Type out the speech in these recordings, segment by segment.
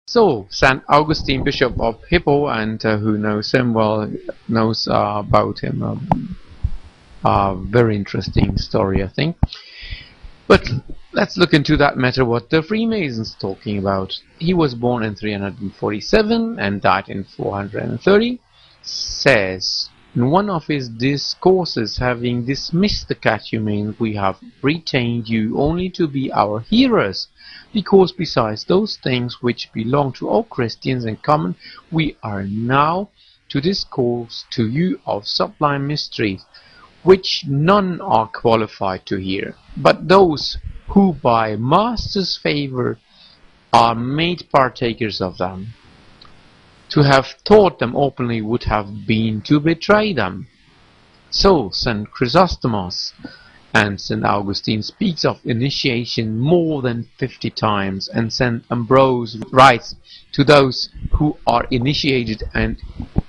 So, St. Augustine, Bishop of Hippo, and who knows him well knows about him. A very interesting story, I think. But let's look into that matter, what the Freemasons talking about. He was born in 347 and died in 430. Says, in one of his discourses, having dismissed the catechumens, we have retained you only to be our hearers, because besides those things which belong to all Christians in common, we are now to discourse to you of sublime mysteries, which none are qualified to hear, but those who by Master's favour are made partakers of them. To have taught them openly would have been to betray them. So St. Chrysostomos and St. Augustine speaks of initiation more than 50 times, and St. Ambrose writes to those who are initiated, and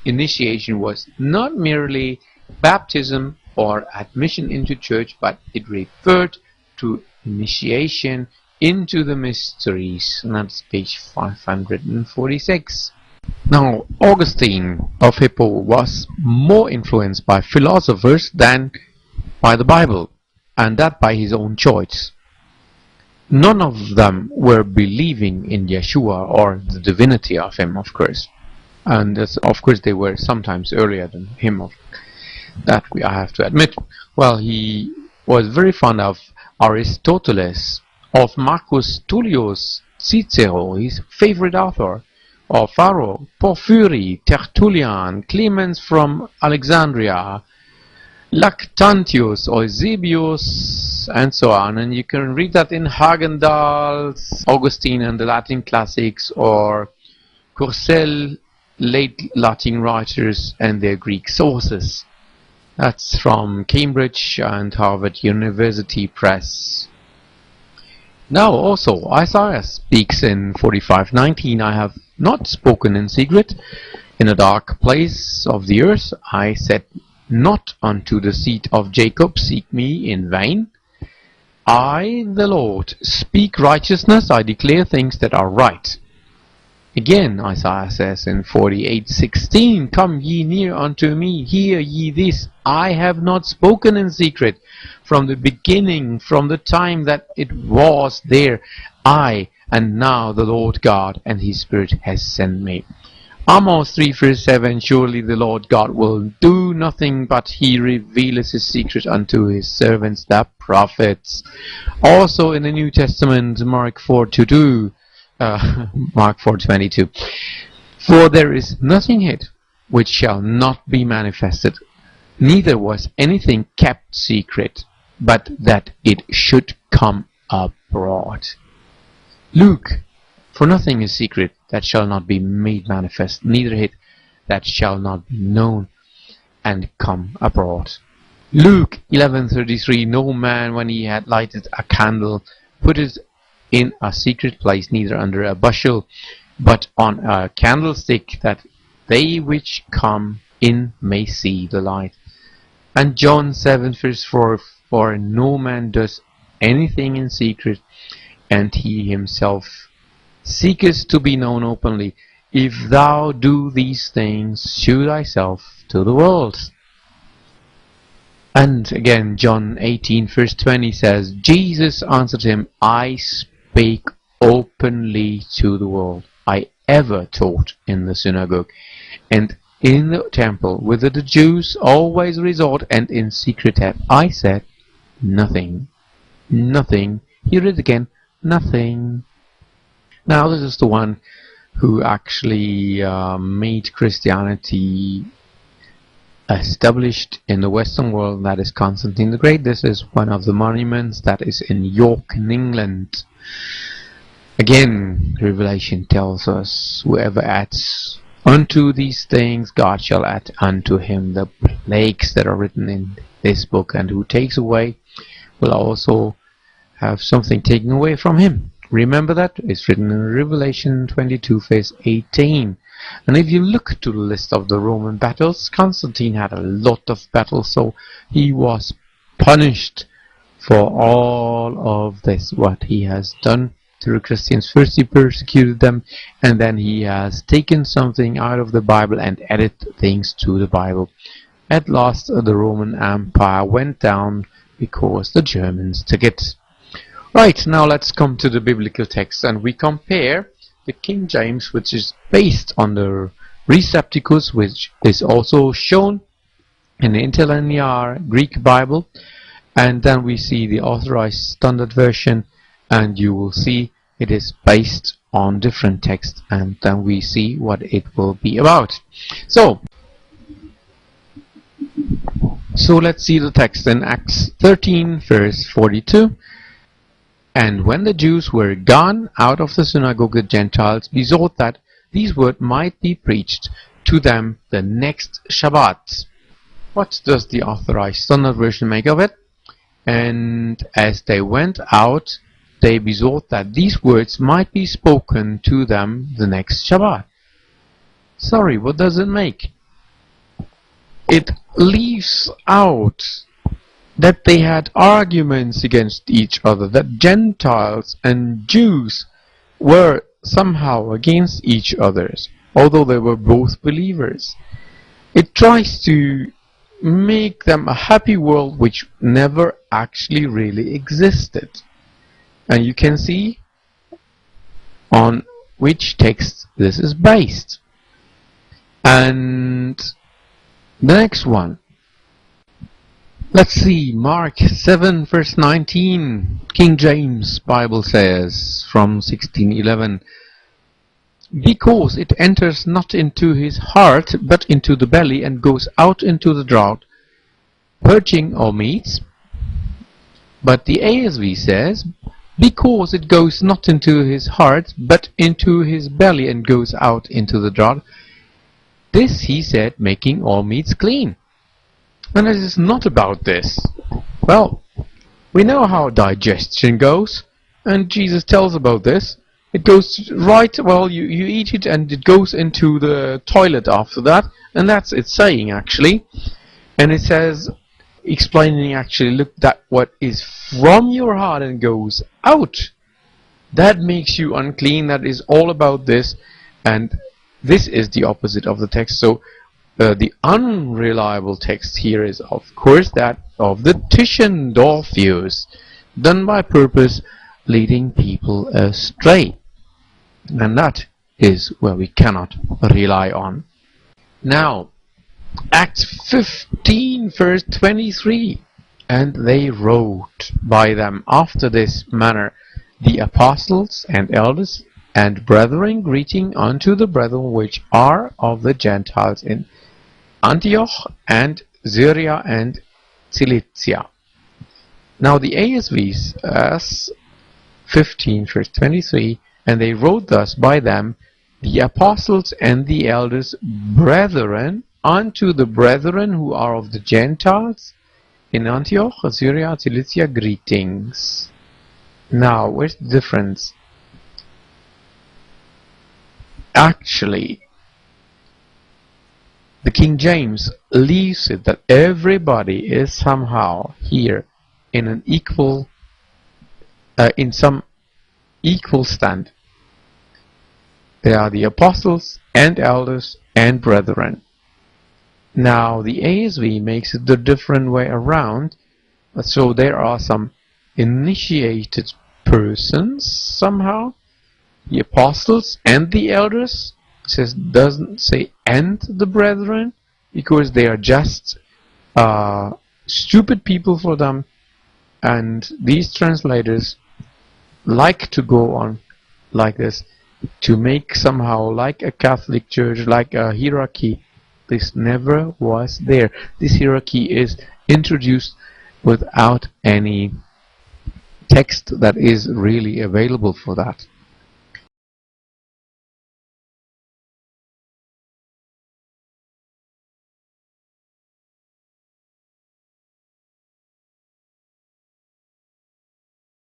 initiation was not merely baptism or admission into church, but it referred to initiation into the mysteries. And that's page 546. Now, Augustine of Hippo was more influenced by philosophers than by the Bible, and that by his own choice. None of them were believing in Yeshua or the divinity of him, of course. And of course they were sometimes earlier than him, that I have to admit. Well, he was very fond of Aristoteles, of Marcus Tullius Cicero, his favorite author, of Varro, Porphyry, Tertullian, Clemens from Alexandria, Lactantius, Eusebius, and so on. And you can read that in Hagendal's Augustine and the Latin Classics, or Courcelles, late Latin writers and their Greek sources. That's from Cambridge and Harvard University Press. Now also Isaiah speaks in 45:19, I have not spoken in secret, in a dark place of the earth. I said not unto the seed of Jacob, seek me in vain. I, the Lord, speak righteousness, I declare things that are right. Again, Isaiah says in 48:16, come ye near unto me, hear ye this, I have not spoken in secret, from the beginning, from the time that it was there, I, and now the Lord God, and his Spirit has sent me. Amos 3:7, surely the Lord God will do nothing, but he revealeth his secret unto his servants the prophets. Also in the New Testament, Mark 4:22, Mark 4:22, for there is nothing hid which shall not be manifested, neither was anything kept secret, but that it should come abroad. Luke, for nothing is secret that shall not be made manifest, neither hid that shall not be known and come abroad. Luke 11:33, no man when he had lighted a candle put it in a secret place, neither under a bushel, but on a candlestick, that they which come in may see the light. And John 7:4, for no man does anything in secret, and he himself seeketh to be known openly. If thou do these things, shew thyself to the world. And again, John 18:20 says, Jesus answered him, I spake openly to the world. I ever taught in the synagogue, and in the temple, whither the Jews always resort, and in secret have I said nothing. Nothing. Hear it again. Nothing. Now this is the one who actually made Christianity established in the Western world, that is Constantine the Great. This is one of the monuments that is in York in England. Again, Revelation tells us, whoever adds unto these things, God shall add unto him the plagues that are written in this book, and who takes away will also have something taken away from him. Remember that? It's written in Revelation 22 verse 18. And if you look to the list of the Roman battles, Constantine had a lot of battles, so he was punished for all of this, what he has done to the Christians. First he persecuted them, and then he has taken something out of the Bible and added things to the Bible. At last the Roman Empire went down because the Germans took it. Right, now let's come to the biblical text, and we compare the King James, which is based on the Receptacus, which is also shown in the Interlinear Greek Bible, and then we see the Authorized Standard Version, and you will see it is based on different texts, and then we see what it will be about. So let's see the text in Acts 13 verse 42. And when the Jews were gone out of the synagogue, the Gentiles besought that these words might be preached to them the next Shabbat. What does the Authorized Standard Version make of it? And as they went out, they besought that these words might be spoken to them the next Shabbat. Sorry, what does it make? It leaves out that they had arguments against each other, that Gentiles and Jews were somehow against each other, although they were both believers. It tries to make them a happy world which never actually really existed. And you can see on which text this is based. And the next one, let's see, Mark 7 verse 19, King James Bible says from 1611, because it enters not into his heart but into the belly and goes out into the draught, purging all meats. But the ASV says, because it goes not into his heart but into his belly and goes out into the draught, this he said, making all meats clean. And it is not about this. Well, we know how digestion goes, and Jesus tells about this. It goes right, well, you eat it and it goes into the toilet after that, and that's it saying actually. And it says, explaining actually, look, that what is from your heart and goes out, that makes you unclean. That is all about this, and this is the opposite of the text. So the unreliable text here is, of course, that of the Tischendorf views, done by purpose, leading people astray. And that is where we cannot rely on. Now, Acts 15 verse 23, and they wrote by them after this manner, the apostles and elders and brethren, greeting unto the brethren which are of the Gentiles in Antioch and Syria and Cilicia. Now the ASV says 15 verse 23, and they wrote thus by them, the apostles and the elders, brethren, unto the brethren who are of the Gentiles in Antioch, Syria, Cilicia, greetings. Now, where's the difference? Actually, the King James leaves it that everybody is somehow here in an equal, in some equal stand. They are the apostles and elders and brethren. Now the ASV makes it the different way around, so there are some initiated persons somehow, the apostles and the elders. It says, doesn't say and the brethren, because they are just stupid people for them, and these translators like to go on like this, to make somehow like a Catholic Church, like a hierarchy. This never was there. This hierarchy is introduced without any text that is really available for that.